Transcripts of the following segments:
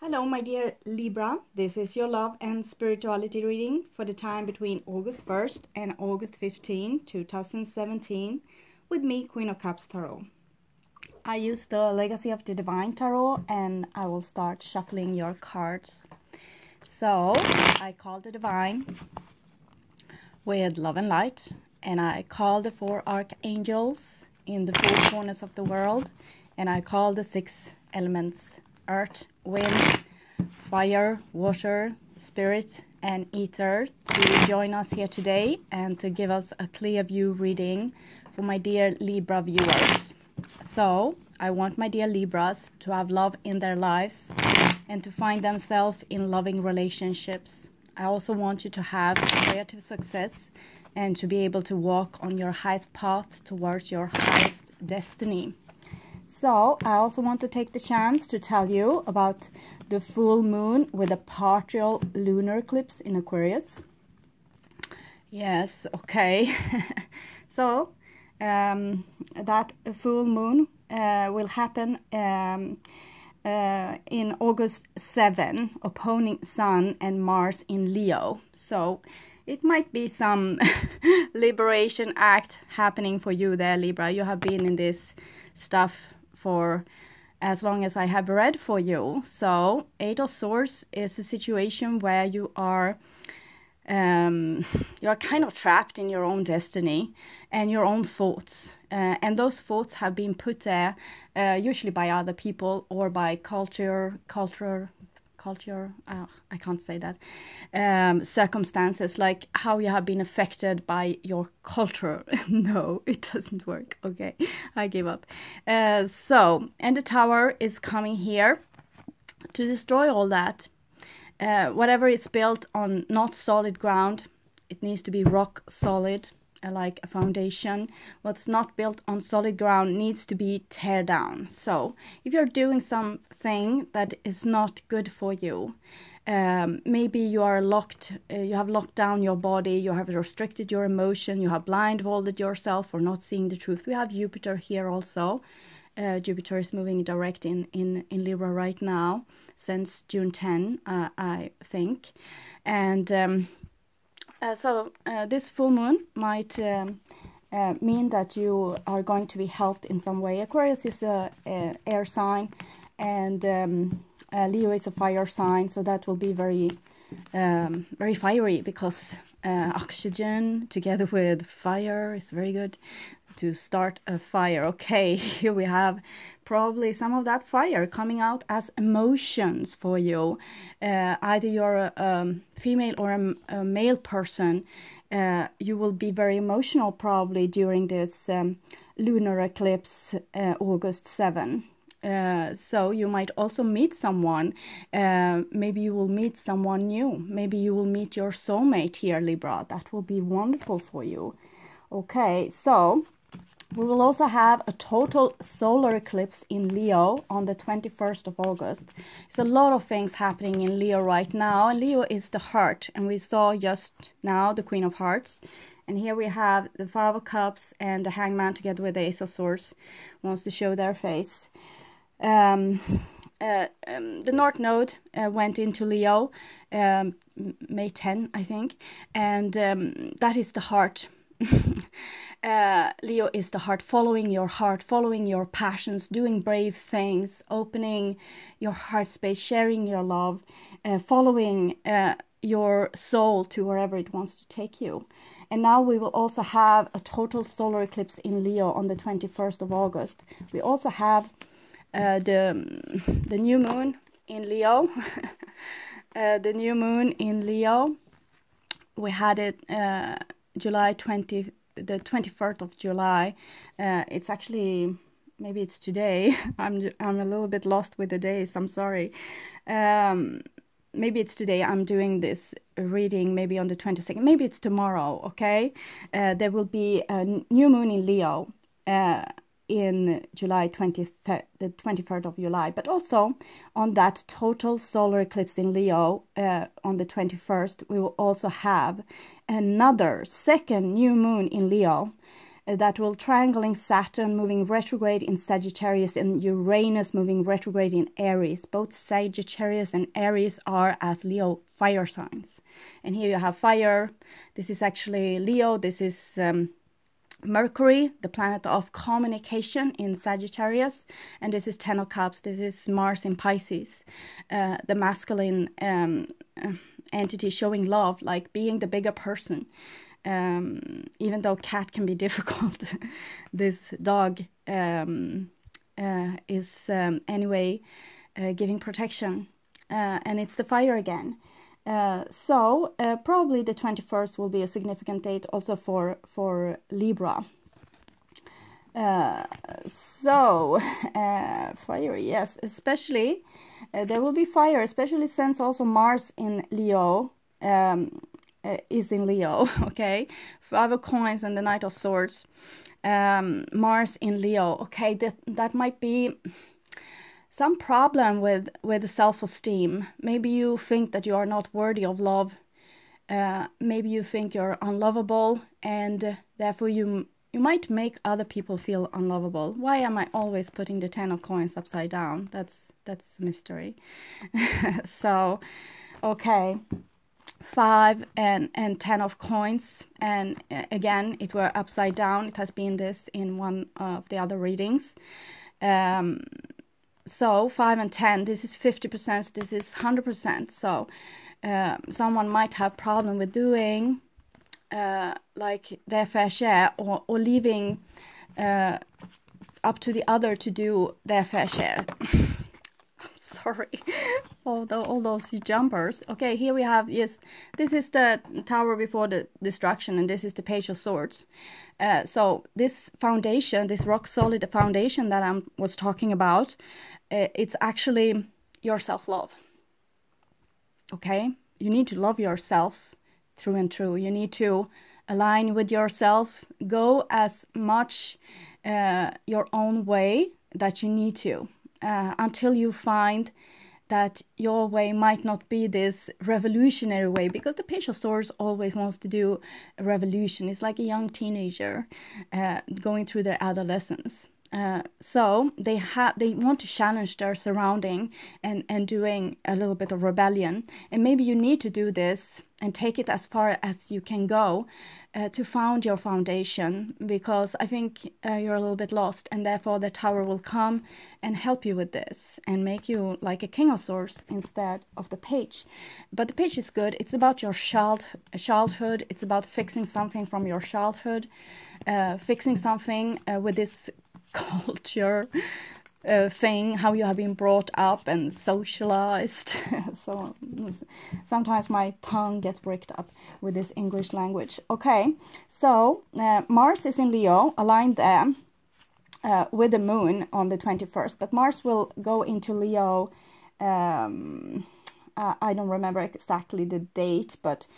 Hello, my dear Libra. This is your love and spirituality reading for the time between August 1st and August 15, 2017, with me, Queen of Cups Tarot. I use the Legacy of the Divine Tarot, and I will start shuffling your cards. So, I call the Divine with love and light, and I call the 4 archangels in the 4 corners of the world, and I call the 6 elements: earth, wind, fire, water, spirit, and ether to join us here today and to give us a clear view reading for my dear Libra viewers. So, I want my dear Libras to have love in their lives and to find themselves in loving relationships. I also want you to have creative success and to be able to walk on your highest path towards your highest destiny. So, I also want to take the chance to tell you about the full moon with a partial lunar eclipse in Aquarius. Yes, okay. So, that full moon will happen in August 7, opposing Sun and Mars in Leo. So, it might be some liberation act happening for you there, Libra. You have been in this stuff for as long as I have read for you. So 8 of Swords is a situation where you are kind of trapped in your own destiny and your own thoughts, and those thoughts have been put there usually by other people or by culture, I can't say that, circumstances, like how you have been affected by your culture. No, it doesn't work. Okay, I give up. And the Tower is coming here to destroy all that. Whatever is built on not solid ground, it needs to be rock solid, like a foundation. What's not built on solid ground needs to be tear down. So if you're doing something that is not good for you, maybe you are locked, you have locked down your body, you have restricted your emotion, you have blindfolded yourself for not seeing the truth. We have Jupiter here also. Jupiter is moving direct in Libra right now since June 10, I think. And so this full moon might mean that you are going to be helped in some way. Aquarius is a air sign, and Leo is a fire sign, so that will be very fiery, because oxygen together with fire is very good to start a fire. Okay, here we have probably some of that fire coming out as emotions for you. Either you're a female or a male person. You will be very emotional probably during this lunar eclipse, August 7. So you might also meet someone. Maybe you will meet someone new. Maybe you will meet your soulmate here, Libra. That will be wonderful for you. Okay, so we will also have a total solar eclipse in Leo on the 21st of August. There's a lot of things happening in Leo right now. And Leo is the heart. And we saw just now the Queen of Hearts. And here we have the 5 of Cups and the Hangman together with the Ace of Swords. Wants to show their face. The North Node went into Leo May 10, I think. And that is the heart. Leo is the heart, following your passions, doing brave things, opening your heart space, sharing your love, following your soul to wherever it wants to take you. And now we will also have a total solar eclipse in Leo on the 21st of August. We also have the new moon in Leo. The new moon in Leo, we had it July 20, the 21st of July. It's actually, maybe it's today. I'm a little bit lost with the days. I'm sorry. Maybe it's today. I'm doing this reading maybe on the 22nd. Maybe it's tomorrow. Okay. There will be a new moon in Leo in July 23rd, the 23rd of July, but also on that total solar eclipse in Leo on the 21st, we will also have another second new moon in Leo that will triangling Saturn moving retrograde in Sagittarius and Uranus moving retrograde in Aries. Both Sagittarius and Aries are as Leo fire signs. And here you have fire. This is actually Leo. This is Mercury, the planet of communication in Sagittarius. And this is Ten of Cups. This is Mars in Pisces, the masculine entity showing love, like being the bigger person. Even though cat can be difficult, this dog is anyway giving protection, and it's the fire again. So probably the 21st will be a significant date also for Libra. Fire, yes, especially there will be fire, especially since also Mars in Leo is in Leo. Okay, Five of Coins and the Knight of Swords. Mars in Leo. Okay, that might be some problem with self-esteem. Maybe you think that you are not worthy of love. Maybe you think you're unlovable, and therefore you might make other people feel unlovable. Why am I always putting the 10 of Coins upside down? That's mystery. So, okay. 5 and 10 of Coins, and again it were upside down. It has been this in one of the other readings. So 5 and 10, this is 50%, this is 100%. So someone might have problem with doing like their fair share, or leaving up to the other to do their fair share. Sorry, all those jumpers. Okay, here we have, yes, this is the Tower before the destruction, and this is the Page of Swords. So this foundation, this rock solid foundation that I was talking about, it's actually your self-love. Okay, you need to love yourself through and through. You need to align with yourself, go as much your own way that you need to. Until you find that your way might not be this revolutionary way, because the Page of Swords always wants to do a revolution. It's like a young teenager going through their adolescence. So they want to challenge their surrounding and doing a little bit of rebellion. And maybe you need to do this and take it as far as you can go to found your foundation, because I think you're a little bit lost, and therefore the Tower will come and help you with this and make you like a King of Swords instead of the Page. But the Page is good. It's about your childhood. It's about fixing something from your childhood, fixing something with this culture thing, how you have been brought up and socialized. So sometimes my tongue gets bricked up with this English language. Okay, so Mars is in Leo, aligned there with the moon on the 21st, but Mars will go into Leo, I don't remember exactly the date, but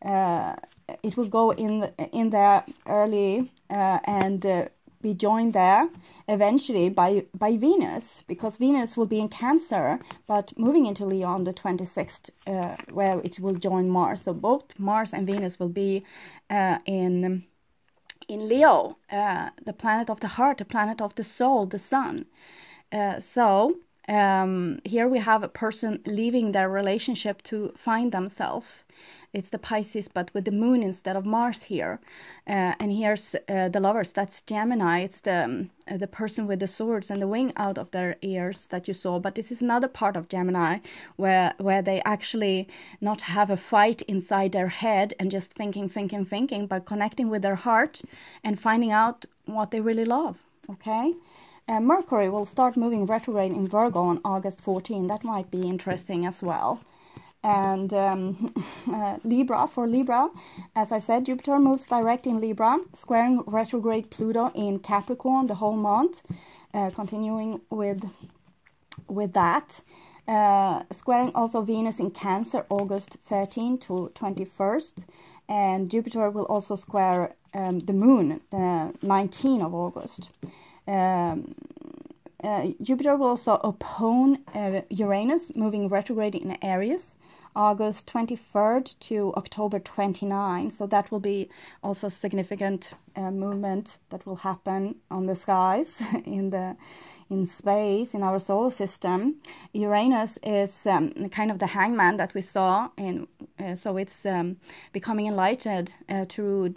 it will go in there early and be joined there eventually by Venus, because Venus will be in Cancer but moving into Leo on the 26th, where it will join Mars. So both Mars and Venus will be in Leo, the planet of the heart, the planet of the soul, the sun. So here we have a person leaving their relationship to find themselves. It's the Pisces, but with the moon instead of Mars here. And here's the lovers. That's Gemini. It's the person with the swords and the wing out of their ears that you saw. But this is another part of Gemini where they actually not have a fight inside their head and just thinking, but connecting with their heart and finding out what they really love. Okay? Mercury will start moving retrograde in Virgo on August 14. That might be interesting as well. And Libra, for Libra, as I said, Jupiter moves direct in Libra, squaring retrograde Pluto in Capricorn the whole month, continuing with that. Squaring also Venus in Cancer, August 13 to 21st. And Jupiter will also square the moon, the 19th of August. Jupiter will also oppone Uranus, moving retrograde in Aries, August 23rd to October 29. So that will be also significant movement that will happen on the skies in space, in our solar system. Uranus is kind of the hangman that we saw, and so it's becoming enlightened through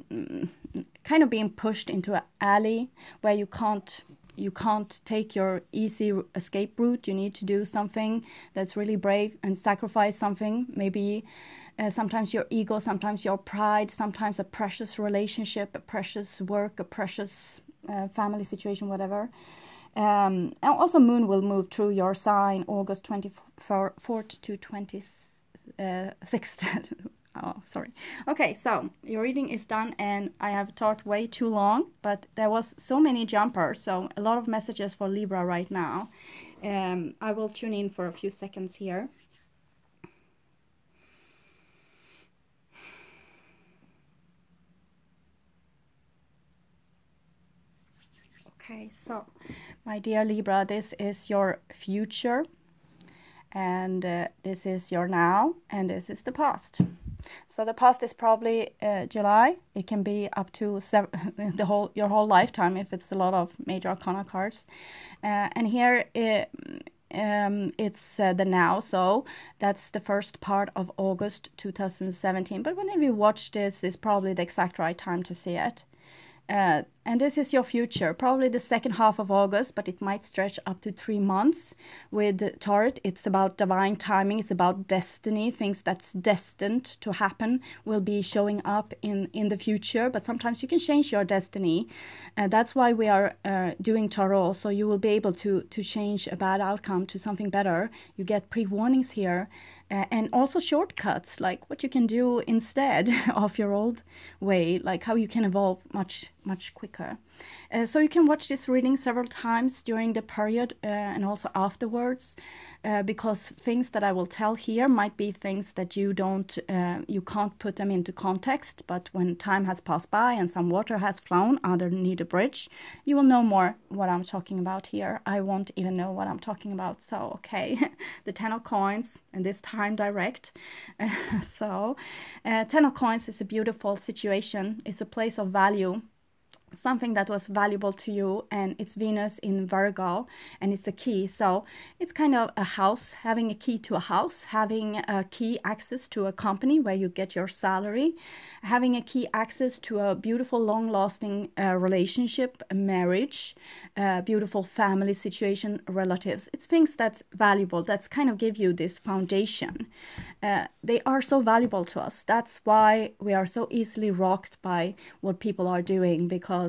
kind of being pushed into an alley where you can't take your easy escape route. You need to do something that's really brave and sacrifice something. Maybe sometimes your ego, sometimes your pride, sometimes a precious relationship, a precious work, a precious family situation, whatever. And also Moon will move through your sign August 24th to 26th. Oh, sorry. Okay, so your reading is done, and I have talked way too long, but there was so many jumpers, so a lot of messages for Libra right now. I will tune in for a few seconds here. Okay, so my dear Libra, this is your future, and this is your now, and this is the past. So the past is probably July. It can be up to your whole lifetime if it's a lot of major arcana cards. And here it's the now. So that's the first part of August 2017. But whenever you watch this, is probably the exact right time to see it. And this is your future, probably the second half of August, but it might stretch up to 3 months. With Taurus, it's about divine timing, it's about destiny. Things that's destined to happen will be showing up in the future, but sometimes you can change your destiny. That's why we are doing Taurus, so you will be able to change a bad outcome to something better. You get pre-warnings here. And also shortcuts, like what you can do instead of your old way, like how you can evolve much quicker. So you can watch this reading several times during the period and also afterwards, because things that I will tell here might be things that you can't put them into context, but when time has passed by and some water has flown underneath the bridge, you will know more what I'm talking about here. I won't even know what I'm talking about. So, okay, the 10 of coins, and this time direct. So, 10 of coins is a beautiful situation. It's a place of value. Something that was valuable to you, and it's Venus in Virgo, and it's a key. So it's kind of a house, having a key to a house, having a key access to a company where you get your salary, having a key access to a beautiful long-lasting relationship, a marriage, beautiful family situation, relatives. It's things that's valuable, that's kind of give you this foundation. They are so valuable to us. That's why we are so easily rocked by what people are doing, because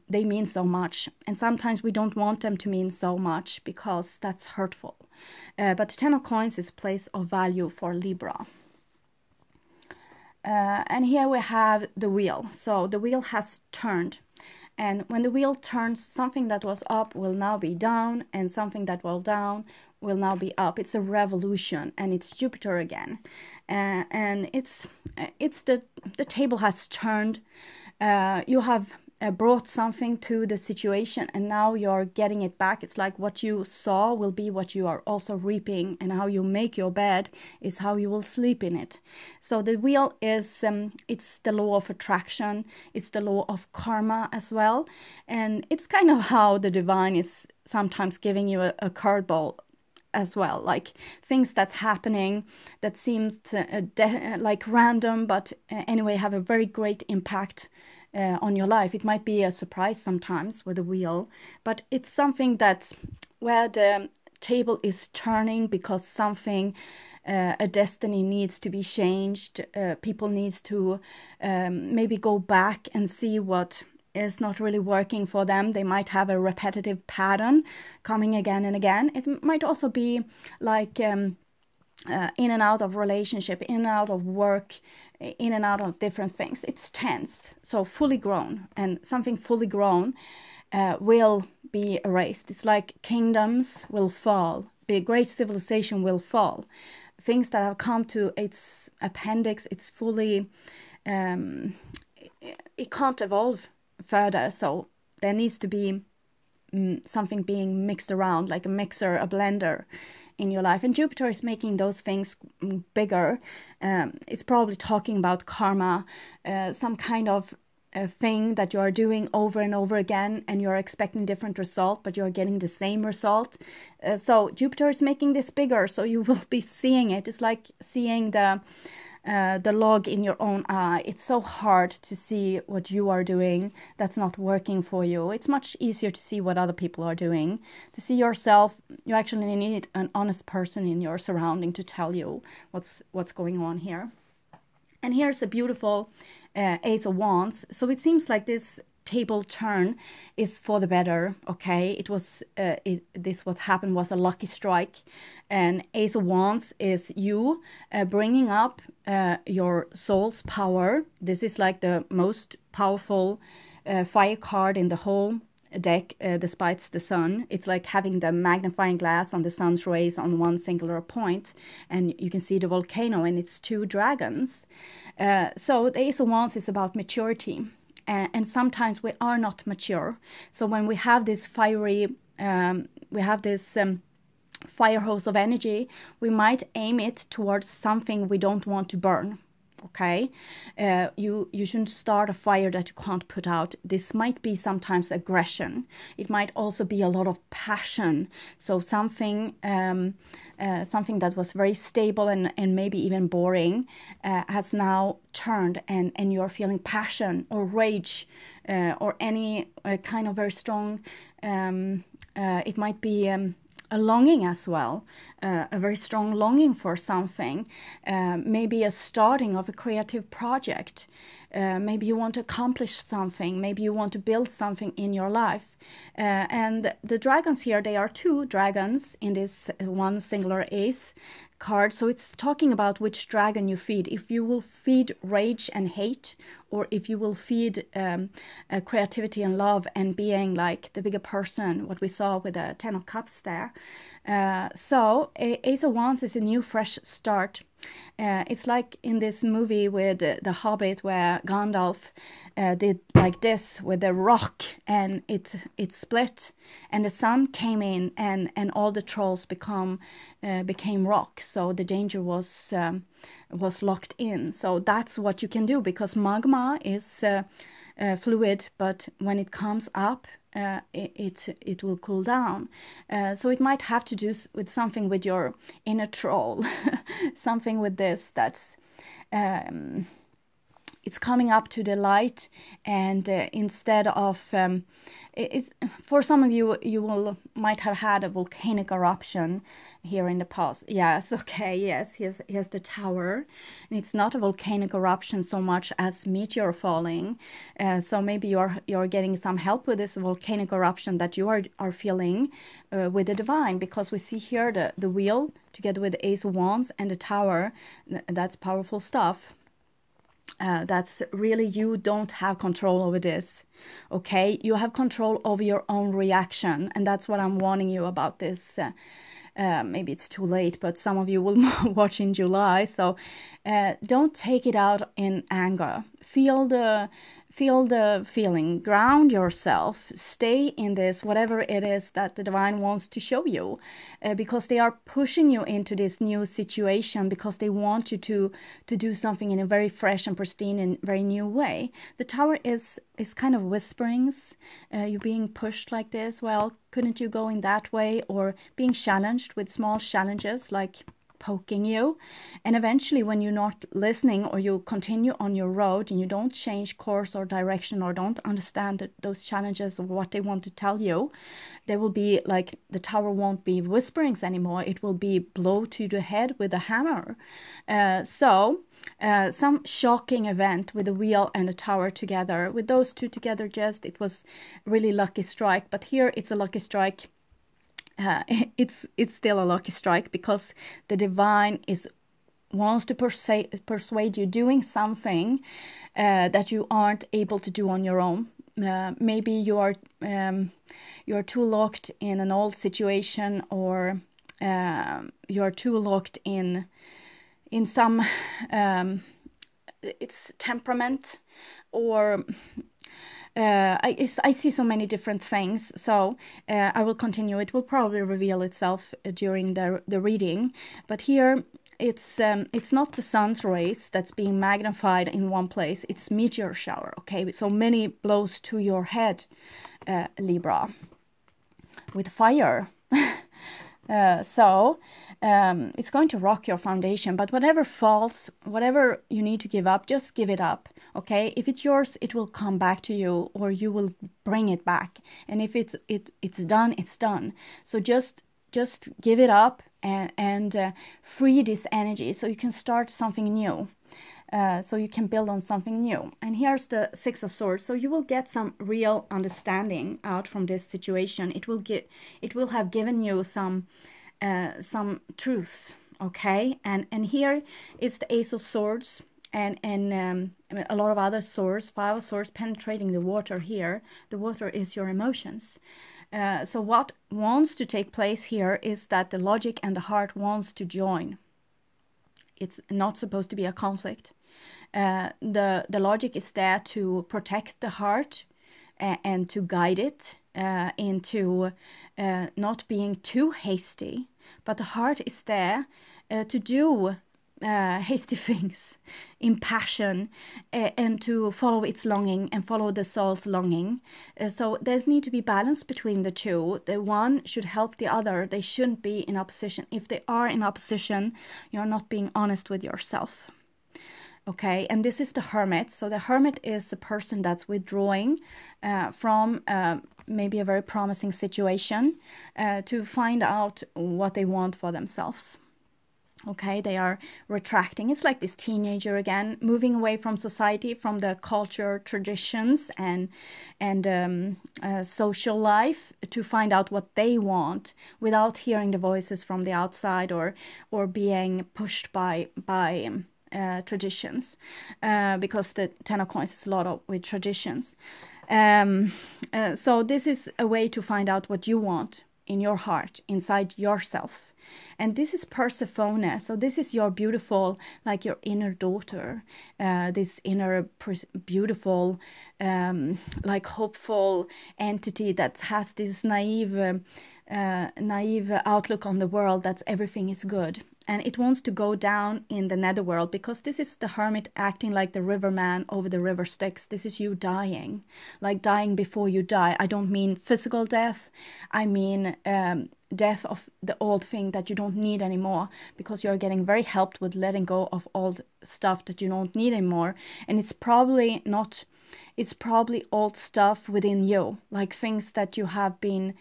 they mean so much, and sometimes we don't want them to mean so much because that's hurtful. But 10 of coins is a place of value for Libra. And here we have the wheel. So the wheel has turned, and when the wheel turns, something that was up will now be down, and something that was down will now be up. It's a revolution, and it's Jupiter again, and it's the table has turned. You have brought something to the situation, and now you're getting it back. It's like what you saw will be what you are also reaping, and how you make your bed is how you will sleep in it. So the wheel is it's the law of attraction, it's the law of karma as well, and it's kind of how the divine is sometimes giving you a curveball as well, like things that's happening that seems like random, but anyway have a very great impact on your life. It might be a surprise sometimes with a wheel, but it's something that's where the table is turning because something, a destiny needs to be changed. People needs to maybe go back and see what is not really working for them. They might have a repetitive pattern coming again and again. It might also be like in and out of relationship, in and out of work, in and out of different things. It's tense, so fully grown, and something fully grown will be erased. It's like kingdoms will fall, a great civilization will fall. Things that have come to its appendix, it's fully, it can't evolve further, so there needs to be something being mixed around, like a mixer, a blender in your life. And Jupiter is making those things bigger. It's probably talking about karma, some kind of a thing that you are doing over and over again, and you're expecting different result, but you're getting the same result. So Jupiter is making this bigger, so you will be seeing it. It's like seeing the log in your own eye. It's so hard to see what you are doing that's not working for you. It's much easier to see what other people are doing. To see yourself, you actually need an honest person in your surrounding to tell you what's going on here. And here's a beautiful Ace of Wands. So it seems like this table turn is for the better. Okay, it was this what happened was a lucky strike, and Ace of Wands is you bringing up your soul's power. This is like the most powerful fire card in the whole deck, despite the sun. It's like having the magnifying glass on the sun's rays on one singular point, and you can see the volcano, and it's 2 dragons. So the Ace of Wands is about maturity, and sometimes we are not mature. So when we have this fiery, fire hose of energy, we might aim it towards something we don't want to burn. Okay, you shouldn't start a fire that you can't put out. This might be sometimes aggression. It might also be a lot of passion. So something that was very stable and maybe even boring has now turned, and you're feeling passion or rage or any kind of very strong. It might be a longing as well, a very strong longing for something, maybe a starting of a creative project. Maybe you want to accomplish something, maybe you want to build something in your life. And the dragons here, they are 2 dragons in this one singular ace card. So it's talking about which dragon you feed. If you will feed rage and hate, or if you will feed creativity and love and being like the bigger person, what we saw with the 10 of Cups there. So Ace of Wands is a new fresh start. It's like in this movie with The Hobbit, where Gandalf did like this with the rock, and it split, and the sun came in, and all the trolls became rock. So the danger was locked in. So that's what you can do, because magma is fluid, but when it comes up, it will cool down. So it might have to do with something with your inner troll, something with this that's it's coming up to the light, and instead of it's for some of you, might have had a volcanic eruption here in the past. Yes, okay, yes, here's the Tower, and it's not a volcanic eruption so much as meteor falling. So maybe you're getting some help with this volcanic eruption that you are feeling with the divine, because we see here the wheel together with the Ace of Wands and the Tower. That's powerful stuff. That's really, you don't have control over this. Okay, you have control over your own reaction, and that's what I'm warning you about this. Maybe it's too late, but some of you will watch in July. So don't take it out in anger. Feel the feeling, ground yourself, stay in this, whatever it is that the divine wants to show you, because they are pushing you into this new situation, because they want you to do something in a very fresh and pristine and very new way. The Tower is kind of whisperings. You're being pushed like this. Well, couldn't you go in that way? Or being challenged with small challenges like poking you, and eventually when you're not listening, or you continue on your road and you don't change course or direction, or don't understand those challenges or what they want to tell you, there will be like, the Tower won't be whisperings anymore. It will be blow to the head with a hammer. Some shocking event with the Wheel and the Tower together. With those 2 together, just, it was really lucky strike. But here it's a lucky strike. It's still a lucky strike, because the divine wants to persuade you doing something that you aren't able to do on your own. Maybe you're too locked in an old situation, or you're too locked in some it's temperament, or I see so many different things, so I will continue. It will probably reveal itself during the reading, but here it's not the sun's rays that's being magnified in one place. It's meteor shower. Okay, so many blows to your head, Libra, with fire. It's going to rock your foundation, but whatever falls, whatever you need to give up, just give it up. Okay, if it's yours, it will come back to you, or you will bring it back. And if it's done, it's done. So just give it up and free this energy, so you can start something new. So you can build on something new. And here's the Six of Swords. So you will get some real understanding out from this situation. It will have given you some truths. Okay, and here it's the Ace of Swords and a lot of other swords. Five of Swords penetrating the water here. The water is your emotions. So what wants to take place here is that the logic and the heart wants to join. It's not supposed to be a conflict. The logic is there to protect the heart and to guide it into not being too hasty. But the heart is there to do hasty things in passion and to follow its longing and follow the soul's longing. So there needs to be balance between the two. The one should help the other. They shouldn't be in opposition. If they are in opposition, you're not being honest with yourself. Okay, and this is the Hermit. So the Hermit is a person that's withdrawing from maybe a very promising situation to find out what they want for themselves. Okay, they are retracting. It's like this teenager again, moving away from society, from the culture, traditions, and social life, to find out what they want without hearing the voices from the outside or being pushed by traditions, because the Ten of Coins is a lot with traditions. So this is a way to find out what you want in your heart, inside yourself. And this is Persephone. So this is your beautiful, like your inner daughter, this inner beautiful, like hopeful entity that has this naive outlook on the world, that everything is good. And it wants to go down in the netherworld, because this is the Hermit acting like the riverman over the river Styx. This is you dying, like dying before you die. I don't mean physical death. I mean death of the old thing that you don't need anymore, because you're getting very helped with letting go of old stuff that you don't need anymore. And it's probably old stuff within you, like things that you have been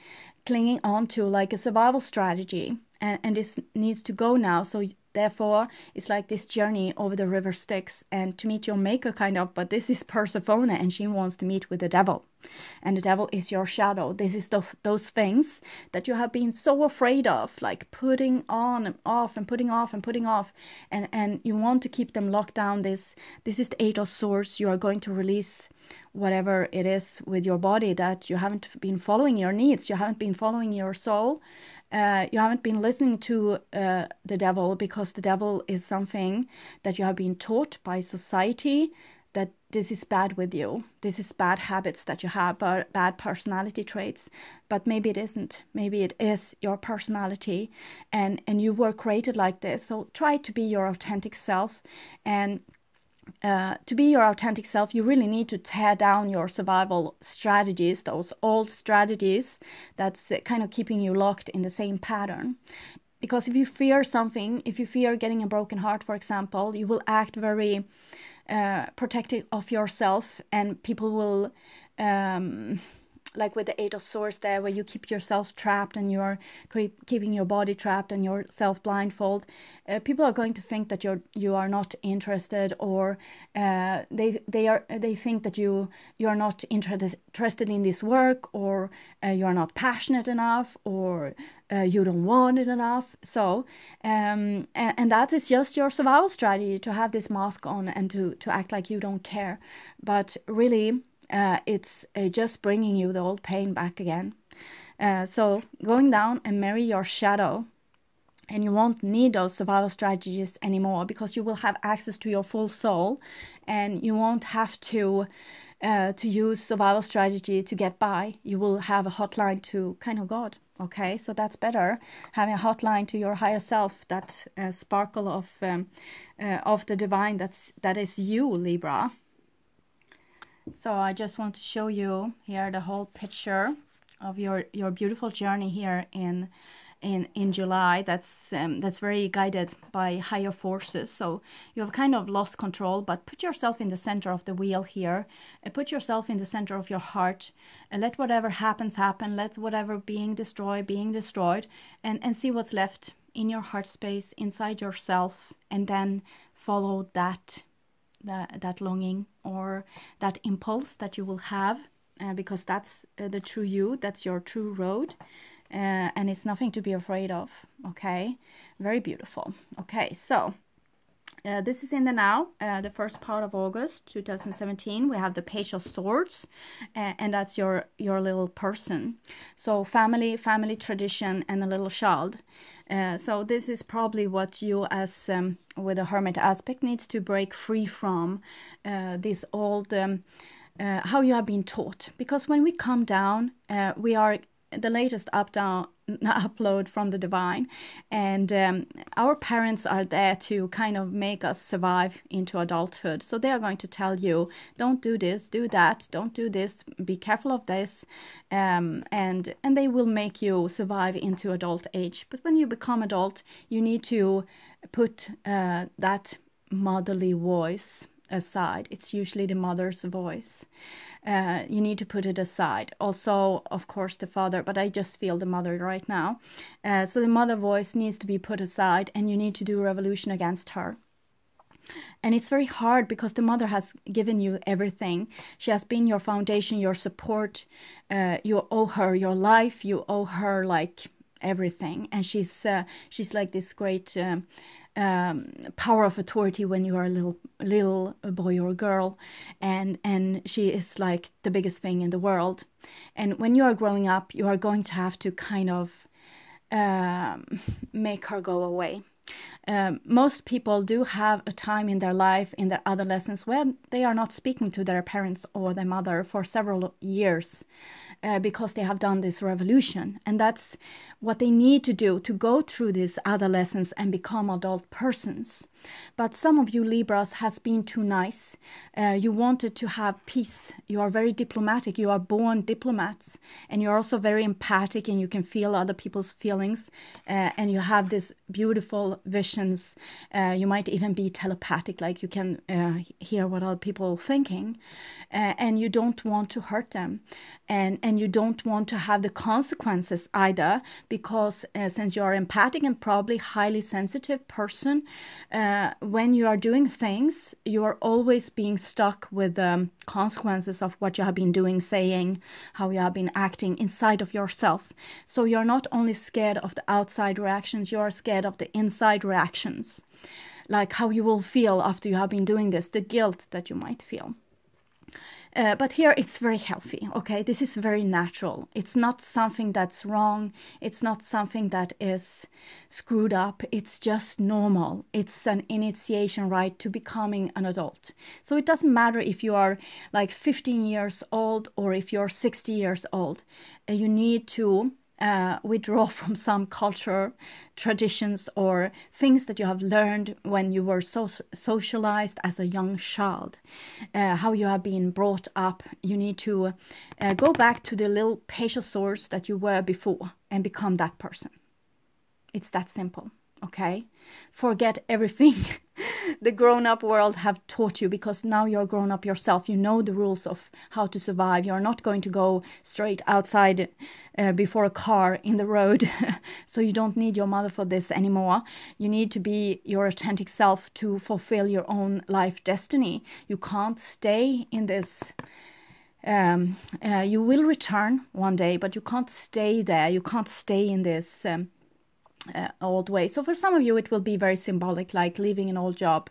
clinging on to, like a survival strategy. And this needs to go now. So therefore, it's like this journey over the river Styx and to meet your maker, kind of. But this is Persephone, and she wants to meet with the devil. And the devil is your shadow. This is those things that you have been so afraid of, like putting on and off and putting off and putting off. And you want to keep them locked down. This is the Eight of Swords. You are going to release whatever it is with your body that you haven't been following your needs. You haven't been following your soul. You haven't been listening to the devil, because the devil is something that you have been taught by society that this is bad with you. This is bad habits that you have, bad personality traits. But maybe it isn't. Maybe it is your personality, and you were created like this. So try to be your authentic self. And to be your authentic self, you really need to tear down your survival strategies, those old strategies that's kind of keeping you locked in the same pattern. Because if you fear something, if you fear getting a broken heart, for example, you will act very protective of yourself, and people will like with the Eight of Swords there, where you keep yourself trapped and you're keeping your body trapped and yourself blindfold, people are going to think that you are not interested, or they think that you are not interested in this work, or you are not passionate enough, or you don't want it enough. So and that is just your survival strategy, to have this mask on and to act like you don't care. But really, it's just bringing you the old pain back again. So going down and marry your shadow, and you won't need those survival strategies anymore, because you will have access to your full soul, and you won't have to to use survival strategy to get by. You will have a hotline to kind of God. Okay, so that's better, having a hotline to your higher self, that sparkle of the divine that is you, Libra. So I just want to show you here the whole picture of your beautiful journey here in July. That's very guided by higher forces. So you have kind of lost control, but put yourself in the center of the wheel here. Put yourself in the center of your heart, and let whatever happens happen. Let whatever being destroyed, and see what's left in your heart space, inside yourself, and then follow that longing or that impulse that you will have, because that's the true you. That's your true road. And it's nothing to be afraid of. Okay, very beautiful. Okay, so this is in the now, the first part of August 2017. We have the Page of Swords, and that's your little person. So family tradition, and a little child. So this is probably what you, as with a Hermit aspect, needs to break free from, this old how you have been taught. Because when we come down, we are the latest upload from the divine, and our parents are there to kind of make us survive into adulthood. So they are going to tell you, don't do this, do that, don't do this, be careful of this, and they will make you survive into adult age. But when you become adult, you need to put that motherly voice aside. It's usually the mother's voice. You need to put it aside. Also, of course, the father, but I just feel the mother right now. So the mother voice needs to be put aside, and you need to do revolution against her. And it's very hard, because the mother has given you everything. She has been your foundation, your support. You owe her your life. You owe her like everything. And she's like this great power of authority when you are a little boy or girl, and she is like the biggest thing in the world. And when you are growing up, you are going to have to kind of make her go away. Most people do have a time in their life, in their adolescence, when they are not speaking to their parents or their mother for several years, because they have done this revolution. And that's what they need to do to go through this adolescence and become adult persons. But some of you Libras has been too nice. You wanted to have peace. You are very diplomatic. You are born diplomats. And you're also very empathic, and you can feel other people's feelings. And you have these beautiful visions. You might even be telepathic, like you can hear what other people are thinking. And you don't want to hurt them. And you don't want to have the consequences either, because since you are empathic and probably highly sensitive person, when you are doing things, you are always being stuck with the consequences of what you have been doing, saying, how you have been acting inside of yourself. So you're not only scared of the outside reactions, you are scared of the inside reactions, like how you will feel after you have been doing this, the guilt that you might feel. But here it's very healthy, okay? This is very natural. It's not something that's wrong. It's not something that is screwed up. It's just normal. It's an initiation, right, to becoming an adult. So it doesn't matter if you are like 15 years old or if you're 60 years old. You need to withdraw from some culture, traditions, or things that you have learned when you were socialized as a young child, how you have been brought up. You need to go back to the little Page of Swords that you were before and become that person. It's that simple, okay? Forget everything the grown-up world have taught you, because now you're grown up yourself. You know the rules of how to survive. You're not going to go straight outside before a car in the road. So you don't need your mother for this anymore. You need to be your authentic self to fulfill your own life destiny. You can't stay in this. You will return one day, but you can't stay there. You can't stay in this old way. So for some of you, it will be very symbolic, like leaving an old job,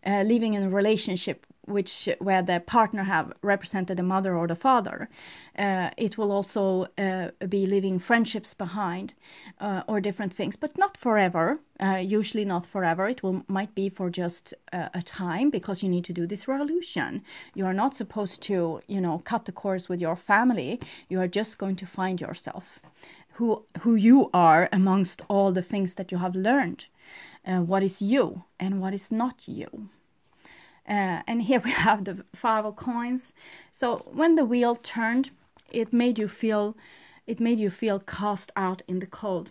leaving in a relationship where the partner have represented the mother or the father. It will also be leaving friendships behind, or different things, but not forever. Usually not forever. It might be for just a time, because you need to do this revolution. You are not supposed to, cut the course with your family. You are just going to find yourself, who you are amongst all the things that you have learned. What is you and what is not you. And here we have the 5 of coins. So when the wheel turned, it made you feel cast out in the cold.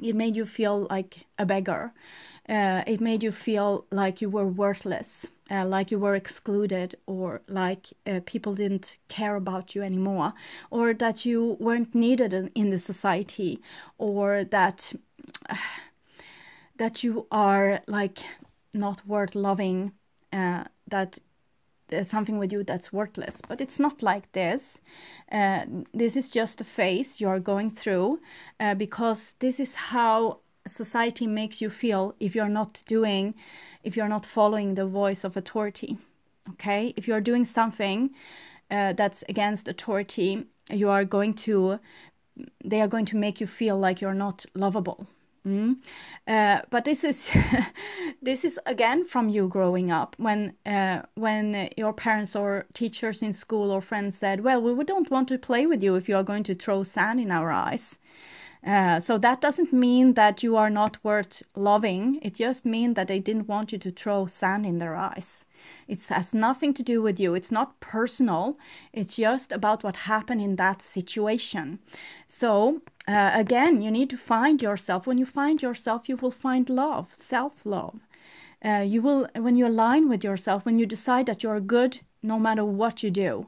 It made you feel like a beggar. It made you feel like you were worthless, like you were excluded, or like people didn't care about you anymore, or that you weren't needed in the society, or that you are like not worth loving, that there's something with you that's worthless. But it's not like this. This is just a phase you are going through, because this is how society makes you feel if you're not following the voice of authority. Okay, if you're doing something that's against authority, they are going to make you feel like you're not lovable. But this is this is again from you growing up, when your parents or teachers in school or friends said, well, we don't want to play with you if you are going to throw sand in our eyes. So that doesn't mean that you are not worth loving. It just means that they didn't want you to throw sand in their eyes. It has nothing to do with you. It's not personal. It's just about what happened in that situation. So again, you need to find yourself. When you find yourself, you will find love, self-love. You will, when you align with yourself, when you decide that you're good no matter what you do,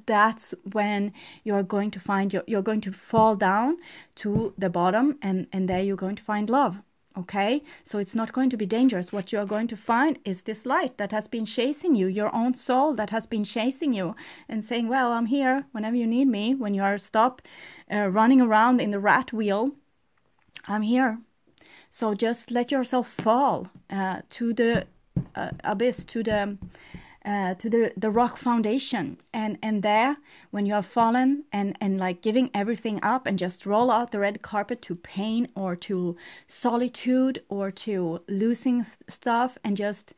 that's when you're going to find you're going to fall down to the bottom, and there you're going to find love. Okay, so it's not going to be dangerous. What you're going to find is this light that has been chasing you, your own soul that has been chasing you and saying, well, I'm here whenever you need me. When you are stopped running around in the rat wheel, I'm here. So just let yourself fall to the abyss, to the rock foundation, and there, when you have fallen and like giving everything up, and just roll out the red carpet to pain or to solitude or to losing stuff, and just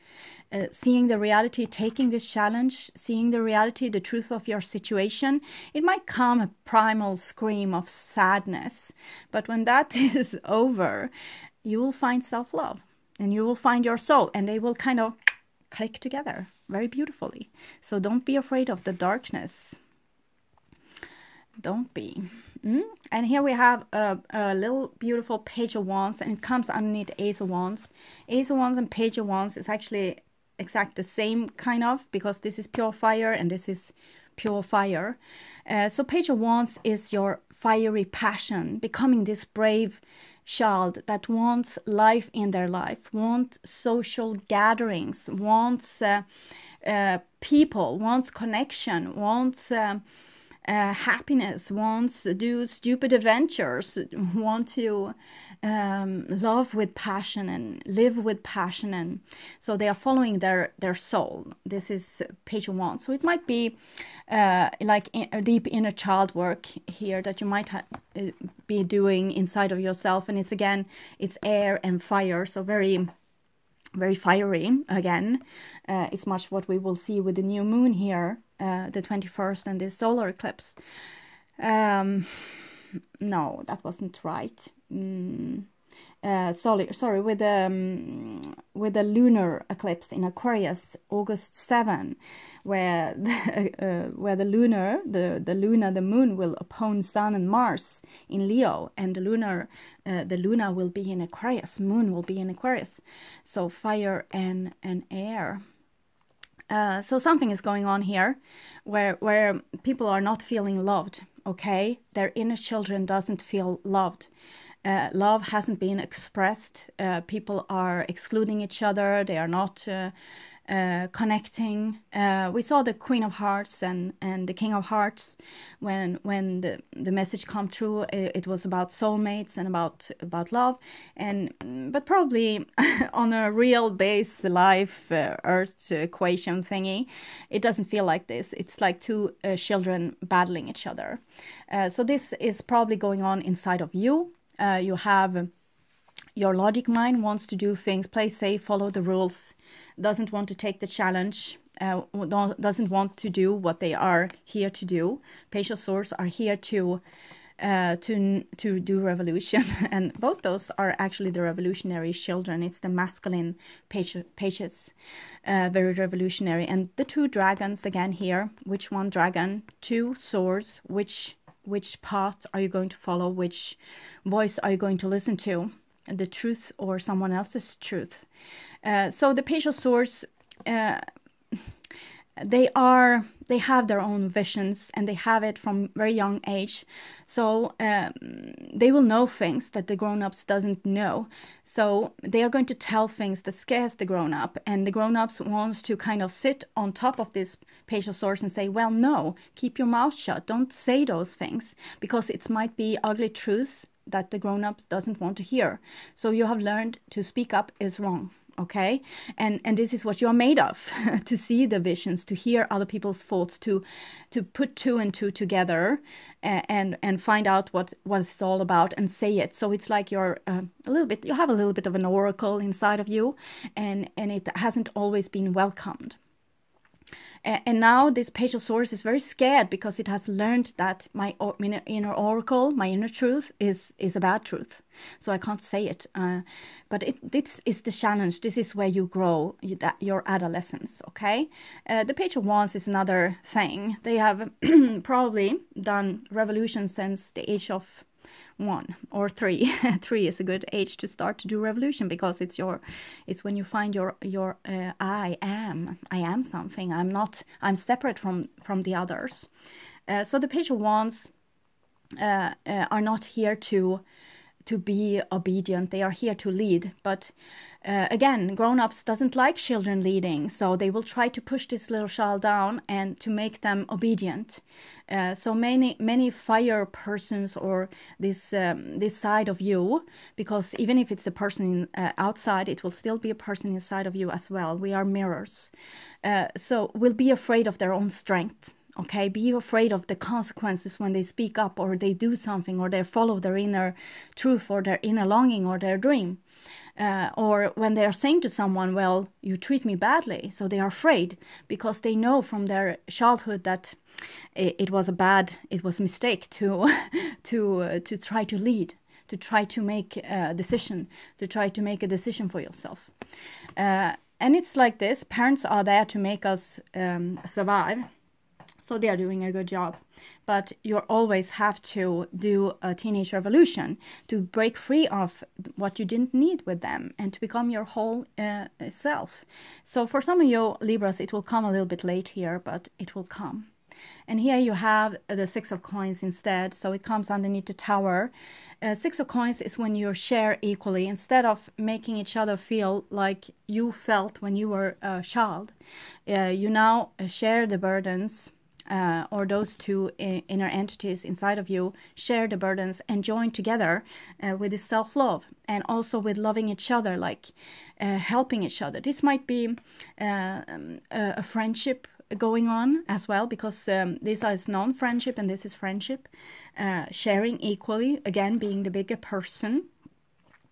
seeing the reality, taking this challenge, seeing the reality, the truth of your situation, it might come a primal scream of sadness, but when that is over, you will find self-love, and you will find your soul, and they will kind of click together very beautifully. So don't be afraid of the darkness. Don't be. And here we have a little beautiful Page of Wands, and it comes underneath Ace of Wands. Ace of Wands and Page of Wands is actually exact the same kind of, because this is pure fire and this is pure fire. So Page of Wands is your fiery passion, becoming this brave child that wants life in their life, wants social gatherings, wants people, wants connection, wants happiness, wants to do stupid adventures, want to love with passion and live with passion, and so they are following their soul. This is Page of Wands. So it might be like a deep inner child work here that you might be doing inside of yourself, and it's air and fire, so very very fiery again. It's much what we will see with the new moon here, the 21st, and this solar eclipse. No, that wasn't right. Sorry, with the lunar eclipse in Aquarius, August 7, where the moon will oppose Sun and Mars in Leo, and the Luna will be in Aquarius, moon will be in Aquarius. So fire and air. So something is going on here where people are not feeling loved, okay? Their inner children doesn't feel loved. Love hasn't been expressed. People are excluding each other. They are not connecting. We saw the Queen of Hearts and the King of Hearts when the message come through. It was about soulmates and about love, but probably on a real base life Earth equation thingy, it doesn't feel like this. It's like two children battling each other. So this is probably going on inside of you. You have your logic mind wants to do things, play safe, follow the rules, doesn't want to take the challenge, doesn't want to do what they are here to do. Patient Source are here to do revolution, and both those are actually the revolutionary children. It's the masculine pages, very revolutionary. And the two dragons again here. Which one dragon? Two swords. Which path are you going to follow? Which voice are you going to listen to? The truth or someone else's truth? So the Page of Swords, they have their own visions, and they have it from very young age. So they will know things that the grown-ups doesn't know. So they are going to tell things that scares the grown-up, and the grown-ups wants to kind of sit on top of this Page of Swords and say, well, no, keep your mouth shut, don't say those things, because it might be ugly truths that the grown-ups doesn't want to hear. So you have learned to speak up is wrong. Okay, and this is what you are made of, to see the visions, to hear other people's thoughts, to put two and two together, and find out what it's all about and say it. So it's like you're you have a little bit of an oracle inside of you, and it hasn't always been welcomed. And now this Page of Swords is very scared because it has learned that my inner oracle, my inner truth is a bad truth. So I can't say it. But this is the challenge. This is where you grow, your adolescence, okay? The Page of Wands is another thing. They have probably done revolution since the age of 1 or 3. 3 is a good age to start to do revolution, because it's when you find your I am something. I'm separate from the others. So the Page of Wands are not here to be obedient. They are here to lead, but again, grown-ups doesn't like children leading, so they will try to push this little child down and to make them obedient. So many fire persons, or this side of you, because even if it's a person outside, it will still be a person inside of you as well. We are mirrors. So will be afraid of their own strength. Okay, be afraid of the consequences when they speak up, or they do something, or they follow their inner truth, or their inner longing, or their dream. Or when they are saying to someone, well, you treat me badly. So they are afraid, because they know from their childhood that it was a mistake to try to lead, to try to make a decision, for yourself. And it's like this. Parents are there to make us survive. So they are doing a good job. But you always have to do a teenage revolution to break free of what you didn't need with them, and to become your whole self. So for some of you Libras, it will come a little bit late here, but it will come. And here you have the 6 of Coins instead. So it comes underneath the Tower. 6 of Coins is when you share equally, instead of making each other feel like you felt when you were a child. You now share the burdens. Or those two inner entities inside of you share the burdens and join together with this self-love, and also with loving each other, like helping each other. This might be a friendship going on as well, because this is non-friendship and this is friendship. Sharing equally, again, being the bigger person,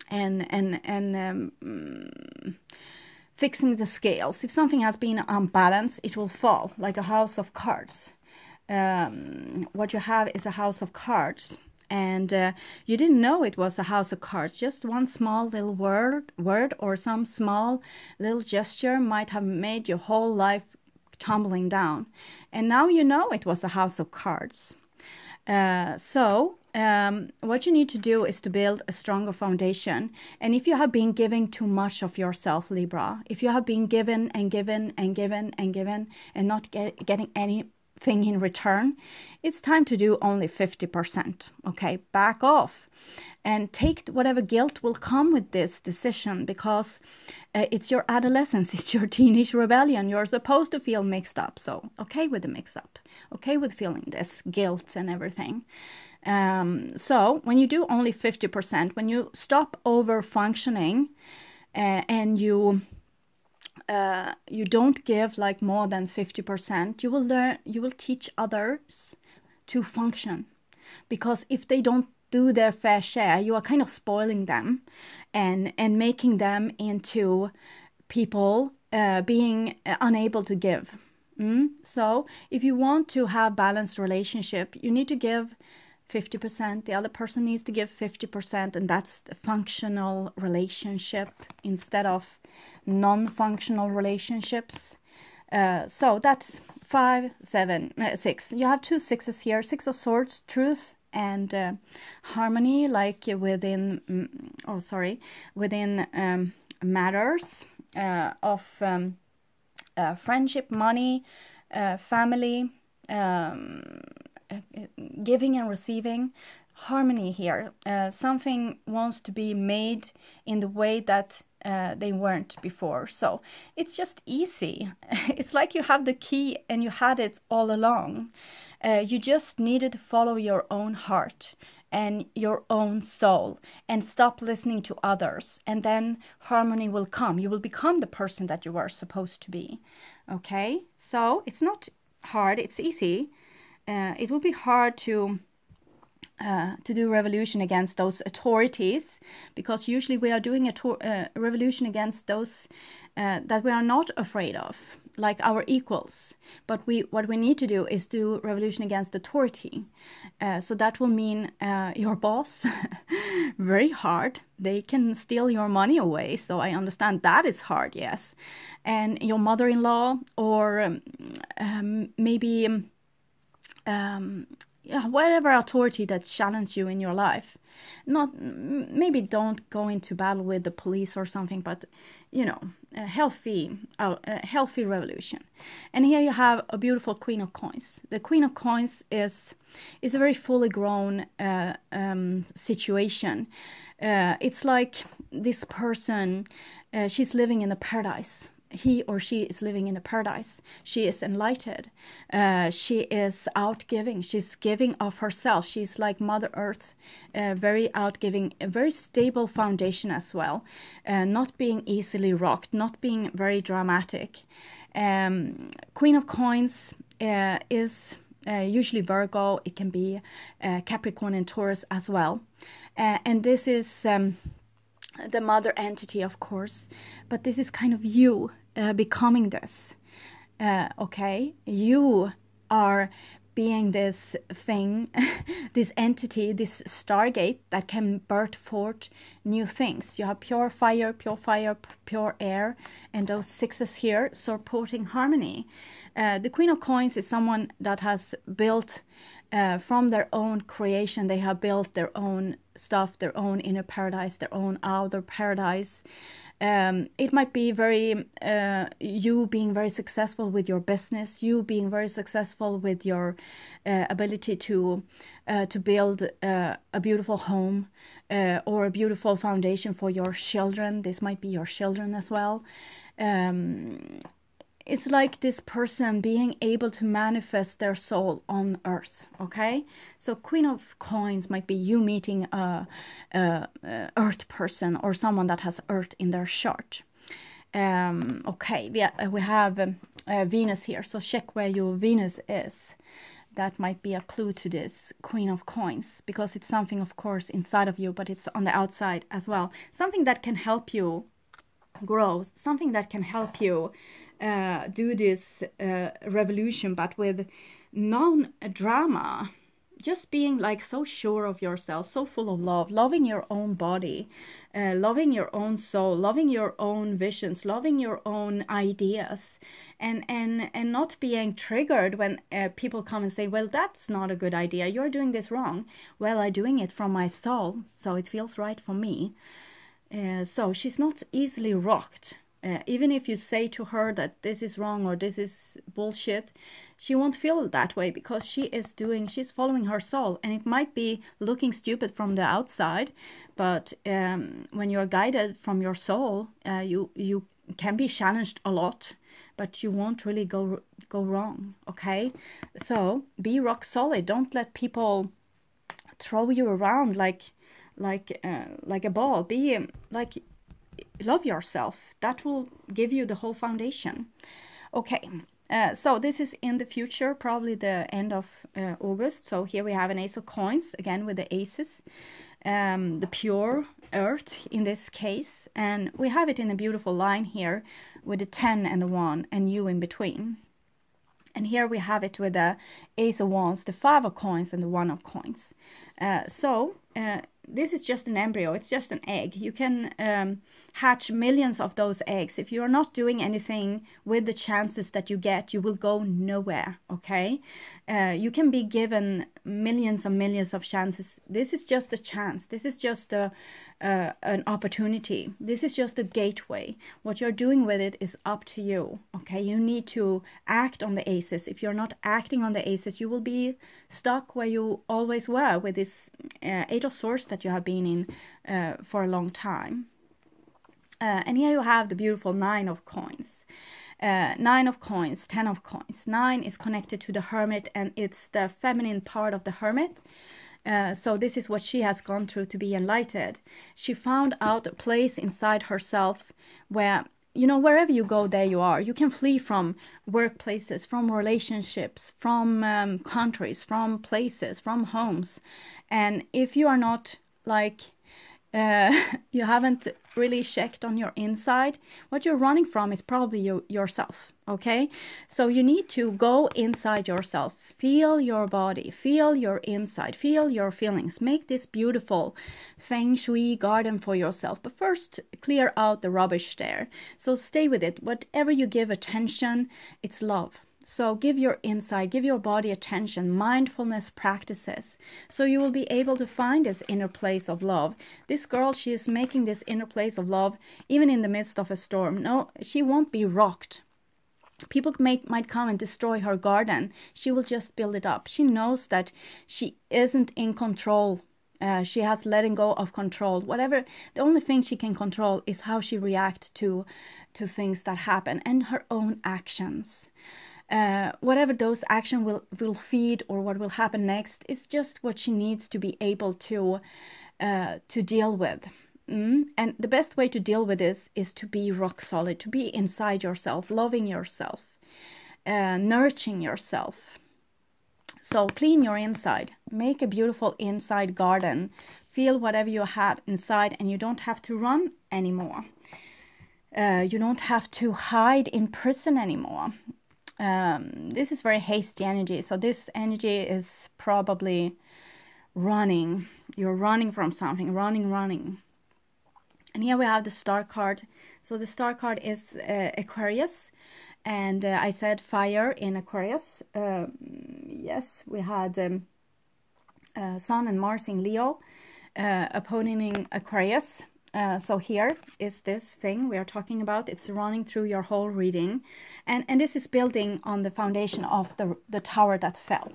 and fixing the scales. If something has been unbalanced, it will fall, like a house of cards. What you have is a house of cards, and you didn't know it was a house of cards. Just one small little word or some small little gesture might have made your whole life tumbling down. And now you know it was a house of cards. What you need to do is to build a stronger foundation. And if you have been giving too much of yourself, Libra, if you have been given and given and given and given and not getting anything in return, it's time to do only 50%. Okay, back off. and take whatever guilt will come with this decision, because it's your adolescence, it's your teenage rebellion. You're supposed to feel mixed up, so okay with the mix up, okay with feeling this guilt and everything. So when you do only 50%, when you stop over functioning, and you don't give like more than 50%, you will teach others to function, because if they don't do their fair share, you are kind of spoiling them and making them into people being unable to give. So if you want to have balanced relationship, you need to give 50%, the other person needs to give 50%, and that's the functional relationship instead of non-functional relationships. So that's 5, 7, 6. You have 2 6s here. 6 of Swords, truth and harmony, like within matters of friendship, money, family, giving and receiving. Harmony here. Something wants to be made in the way that they weren't before. So it's just easy. It's like you have the key and you had it all along. You just needed to follow your own heart and your own soul and stop listening to others, and then harmony will come. You will become the person that you were supposed to be. Okay, so it's not hard, it's easy. It will be hard to do revolution against those authorities, because usually we are doing a revolution against those that we are not afraid of, like our equals. But what we need to do is do revolution against authority. So that will mean your boss, very hard. They can steal your money away. So I understand that is hard, yes. And your mother-in-law, or maybe whatever authority that challenges you in your life. Maybe don't go into battle with the police or something, but a healthy revolution. And here you have a beautiful Queen of Coins. The Queen of Coins is a very fully grown situation. It's like this person, she's living in a paradise. He or she is living in a paradise. She is enlightened. She is outgiving. She's giving of herself. She's like Mother Earth, very outgiving, a very stable foundation as well. Not being easily rocked, not being very dramatic. Queen of Coins is usually Virgo. It can be Capricorn and Taurus as well. And this is the mother entity, of course, but this is kind of you becoming this. Okay, you are being this thing, this entity, this stargate that can birth forth new things. You have pure fire, pure air, and those 6s here supporting harmony. The Queen of Coins is someone that has built from their own creation. They have built their own stuff, their own inner paradise, their own outer paradise. It might be very you being very successful with your business, you being very successful with your ability to build a beautiful home or a beautiful foundation for your children. This might be your children as well. It's like this person being able to manifest their soul on earth, okay? So Queen of Coins might be you meeting a earth person or someone that has earth in their chart. Okay, we have Venus here, so check where your Venus is. That might be a clue to this Queen of Coins, because it's something, of course, inside of you, but it's on the outside as well. Something that can help you grow, something that can help you do this revolution, but with non-drama. Just being like so sure of yourself, so full of love, loving your own body, loving your own soul, loving your own visions, loving your own ideas, and not being triggered when people come and say, well, that's not a good idea, you're doing this wrong. Well, I'm doing it from my soul, so it feels right for me. So she's not easily rocked. Even if you say to her that this is wrong or this is bullshit, she won't feel that way, because she's following her soul. And it might be looking stupid from the outside, but when you're guided from your soul, you can be challenged a lot, but you won't really go wrong. Okay, so be rock solid. Don't let people throw you around like a ball. Be like, love yourself. That will give you the whole foundation. Okay, so this is in the future, probably the end of August. So here we have an ace of coins, again with the aces, the pure earth in this case, and we have it in a beautiful line here with the 10 and the 1 and you in between. And here we have it with the ace of wands, the 5 of coins and the 1 of coins. This is just an embryo. It's just an egg. You can hatch millions of those eggs. If you are not doing anything with the chances that you get, you will go nowhere, okay? You can be given millions and millions of chances. This is just a chance. This is just an opportunity. This is just a gateway. What you're doing with it is up to you, okay? You need to act on the aces. If you're not acting on the aces, you will be stuck where you always were, with this 8 of swords that you have been in for a long time. And here you have the beautiful 9 of coins. 9 of coins, 10 of coins. 9 is connected to the hermit, and it's the feminine part of the hermit. So this is what she has gone through to be enlightened. She found out a place inside herself where, you know, wherever you go, there you are. You can flee from workplaces, from relationships, from countries, from places, from homes. And if you are not like, you haven't really checked on your inside, what you're running from is probably yourself, okay? So you need to go inside yourself, feel your body, feel your inside, feel your feelings, make this beautiful feng shui garden for yourself. But first, clear out the rubbish there. So stay with it. Whatever you give attention, it's love. So give your inside, give your body attention, mindfulness practices. So you will be able to find this inner place of love. This girl, she is making this inner place of love even in the midst of a storm. No, she won't be rocked. People might come and destroy her garden. She will just build it up. She knows that she isn't in control. She has letting go of control. Whatever, the only thing she can control is how she reacts to things that happen and her own actions. Whatever those actions will feed, or what will happen next, is just what she needs to be able to deal with. And the best way to deal with this is to be rock solid, to be inside yourself, loving yourself, nurturing yourself. So clean your inside, make a beautiful inside garden, feel whatever you have inside, and you don't have to run anymore. You don't have to hide in prison anymore. This is very hasty energy. So this energy is probably running. You're running from something, running. And here we have the star card. So the star card is Aquarius. And I said fire in Aquarius. Yes, we had Sun and Mars in Leo, opposing Aquarius. So here is this thing we are talking about. It's running through your whole reading. And this is building on the foundation of the tower that fell.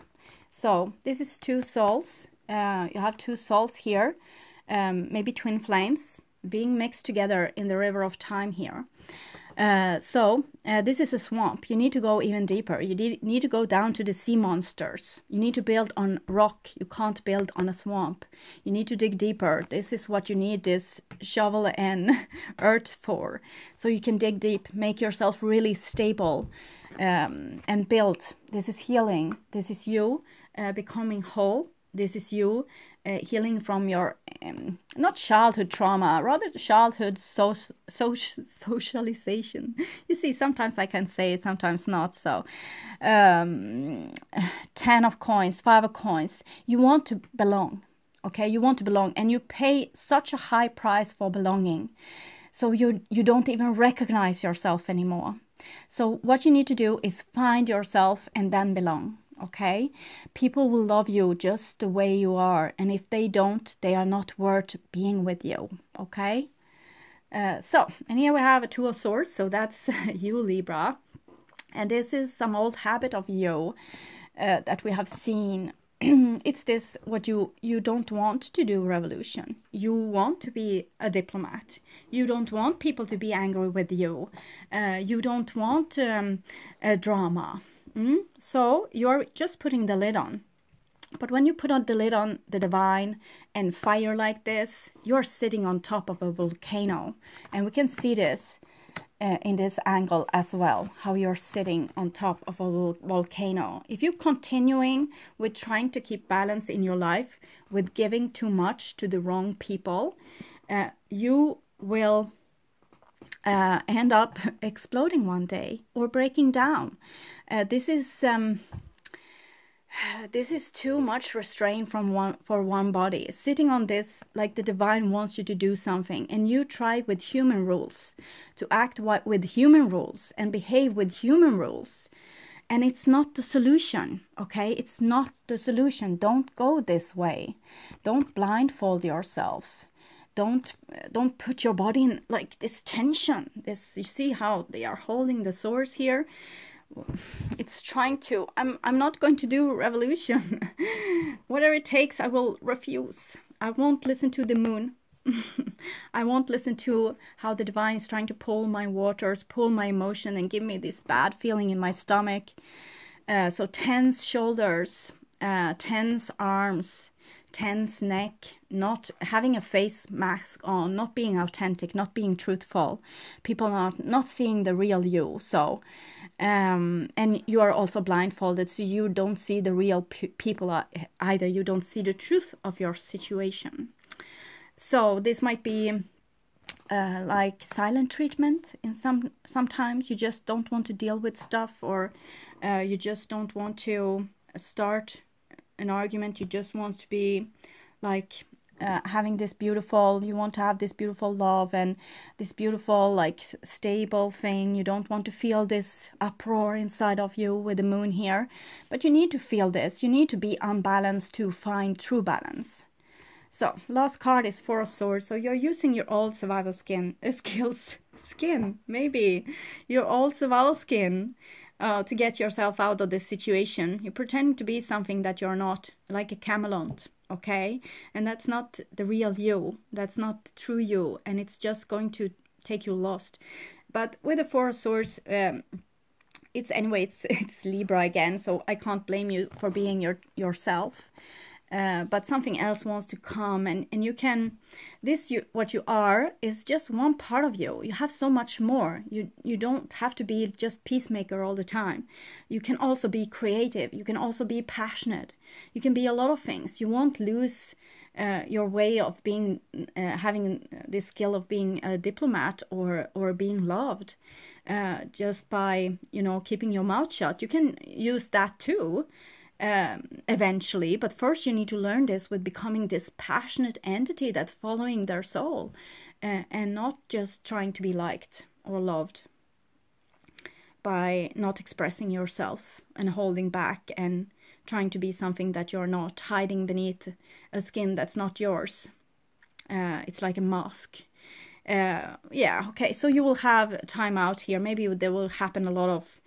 So this is 2 souls. You have 2 souls here, maybe twin flames, being mixed together in the river of time here. This is a swamp. You need to go even deeper. You need to go down to the sea monsters. You need to build on rock. You can't build on a swamp. You need to dig deeper. This is what you need this shovel and earth for. So you can dig deep, make yourself really stable, and build. This is healing. This is you becoming whole. This is you healing from your, not childhood trauma, rather childhood socialization. You see, sometimes I can say it, sometimes not. So 10 of coins, 5 of coins. You want to belong, okay? You want to belong, and you pay such a high price for belonging. So you don't even recognize yourself anymore. So what you need to do is find yourself and then belong. Okay, people will love you just the way you are, and if they don't, they are not worth being with you. Okay, And here we have a Two of Swords, so that's you, Libra. And this is some old habit of you that we have seen. It's this, what you don't want to do revolution. You want to be a diplomat. You don't want people to be angry with you. You don't want a drama. So you're just putting the lid on. But when you put on the lid on the divine and fire like this, you're sitting on top of a volcano. And we can see this in this angle as well, how you're sitting on top of a volcano. If you're continuing with trying to keep balance in your life, with giving too much to the wrong people, you will end up exploding one day or breaking down. This is too much restraint for one body. Sitting on this, like the divine wants you to do something, and you try with human rules, to act with human rules and behave with human rules. And it's not the solution, okay? It's not the solution. Don't go this way. Don't blindfold yourself. Don't put your body in like this tension. You see how they are holding the swords here? It's trying to, I'm not going to do revolution. Whatever it takes, I will refuse. I won't listen to the moon. I won't listen to how the divine is trying to pull my waters, pull my emotion, and give me this bad feeling in my stomach. So tense shoulders, tense arms, tense neck, not having a face mask on, not being authentic, not being truthful. People are not seeing the real you. So and you are also blindfolded, so you don't see the real people either. You don't see the truth of your situation. So this might be like silent treatment. In sometimes you just don't want to deal with stuff, or you just don't want to start an argument. You just want to be like having this beautiful, you want to have this beautiful love and this beautiful like stable thing. You don't want to feel this uproar inside of you with the moon here, but you need to feel this. You need to be unbalanced to find true balance. So last card is Four of Swords. So you're using your old survival skills, maybe your old survival skin to get yourself out of this situation. You pretend to be something that you're not, like a Camelot. Okay, and that's not the real you. That's not true you, and it's just going to take you lost. But with the Four of Swords, it's Libra again, so I can't blame you for being yourself. But something else wants to come, and you can, what you are is just one part of you. You have so much more. You don't have to be just peacemaker all the time. You can also be creative. You can also be passionate. You can be a lot of things. You won't lose your way of being, having this skill of being a diplomat or being loved just by, keeping your mouth shut. You can use that too. Eventually, but first you need to learn this with becoming this passionate entity that's following their soul and not just trying to be liked or loved by not expressing yourself and holding back and trying to be something that you're not, hiding beneath a skin that's not yours. It's like a mask. Okay, so you will have time out here. Maybe there will happen a lot of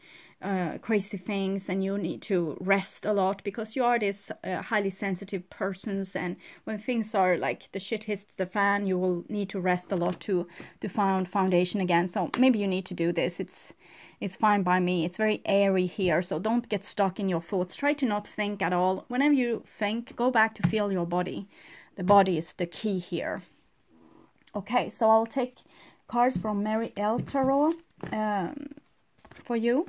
crazy things, and you need to rest a lot because you are this highly sensitive persons, and when things are like the shit hits the fan, you will need to rest a lot to find foundation again. So maybe you need to do this. It's fine by me. It's very airy here, so don't get stuck in your thoughts. Try to not think at all. Whenever you think, go back to feel your body. The body is the key here. Okay, so I'll take cards from Mary L. Tarot for you.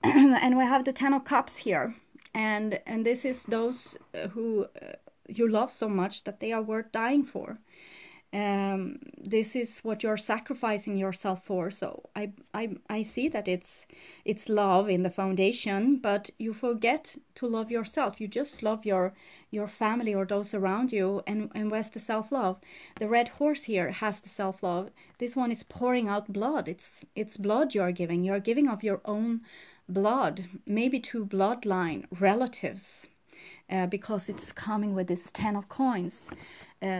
And we have the Ten of Cups here, and this is those who you love so much that they are worth dying for. This is what you're sacrificing yourself for. So I see that it's love in the foundation, but you forget to love yourself. You just love your family or those around you, and where's the self-love? The red horse here has the self-love. This one is pouring out blood. It's blood you're giving. You're giving of your own blood, maybe to bloodline relatives, because it's coming with this 10 of coins,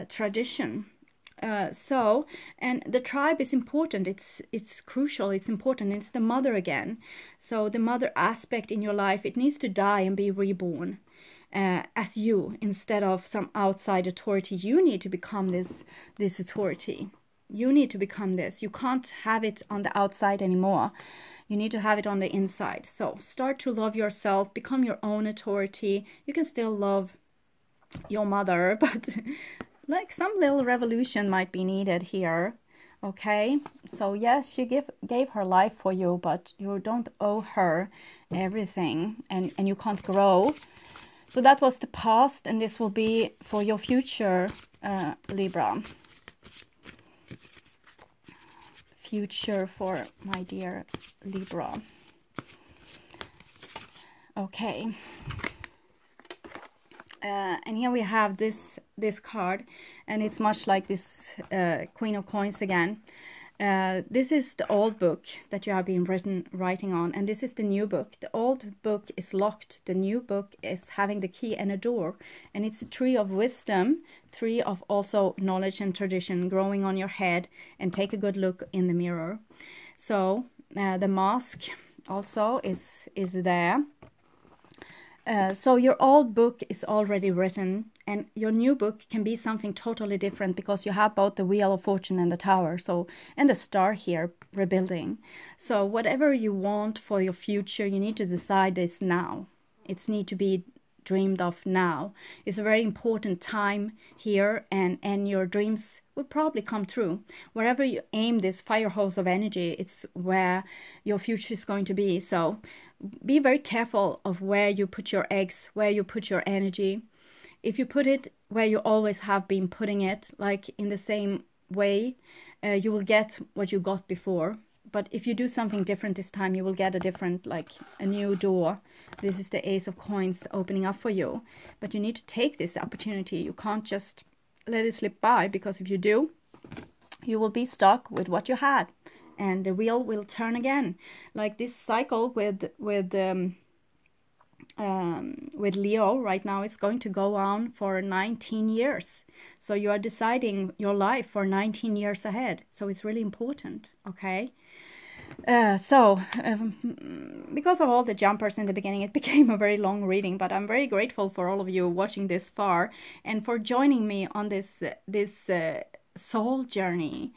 tradition. And the tribe is important. It's crucial. It's important. It's the mother again. So the mother aspect in your life, it needs to die and be reborn as you, instead of some outside authority. You need to become this authority. You need to become this. You can't have it on the outside anymore. You need to have it on the inside. So start to love yourself. Become your own authority. You can still love your mother, but like some little revolution might be needed here. Okay, so yes, she gave her life for you, but you don't owe her everything, and you can't grow. So that was the past, and this will be for your future, Libra. Future for my dear Libra. Okay. And here we have this card, and it's much like this Queen of Coins again. This is the old book that you have been writing on, and this is the new book. The old book is locked. The new book is having the key and a door, and it's a tree of wisdom, tree of also knowledge and tradition growing on your head. And take a good look in the mirror. So the mask also is there. So your old book is already written, and your new book can be something totally different, because you have both the Wheel of Fortune and the Tower, so, and the star here, rebuilding. So whatever you want for your future, you need to decide this now. It's need to be dreamed of now. It's a very important time here, and your dreams will probably come true. Wherever you aim this fire hose of energy, it's where your future is going to be. So be very careful of where you put your eggs, where you put your energy. If you put it where you always have been putting it, like in the same way, you will get what you got before. But if you do something different this time, you will get a different, like a new door. This is the Ace of Coins opening up for you. But you need to take this opportunity. You can't just let it slip by, because if you do, you will be stuck with what you had. And the wheel will turn again. Like this cycle with Leo right now, is going to go on for 19 years. So you are deciding your life for 19 years ahead. So it's really important, okay? Because of all the jumpers in the beginning, it became a very long reading, but I'm very grateful for all of you watching this far and for joining me on this soul journey.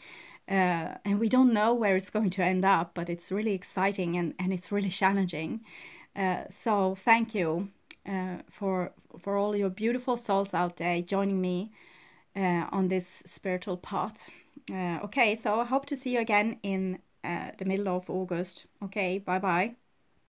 And we don't know where it's going to end up, but it's really exciting, and it's really challenging. So thank you for all your beautiful souls out there joining me on this spiritual path. Okay, so I hope to see you again in the middle of August. Okay, bye-bye.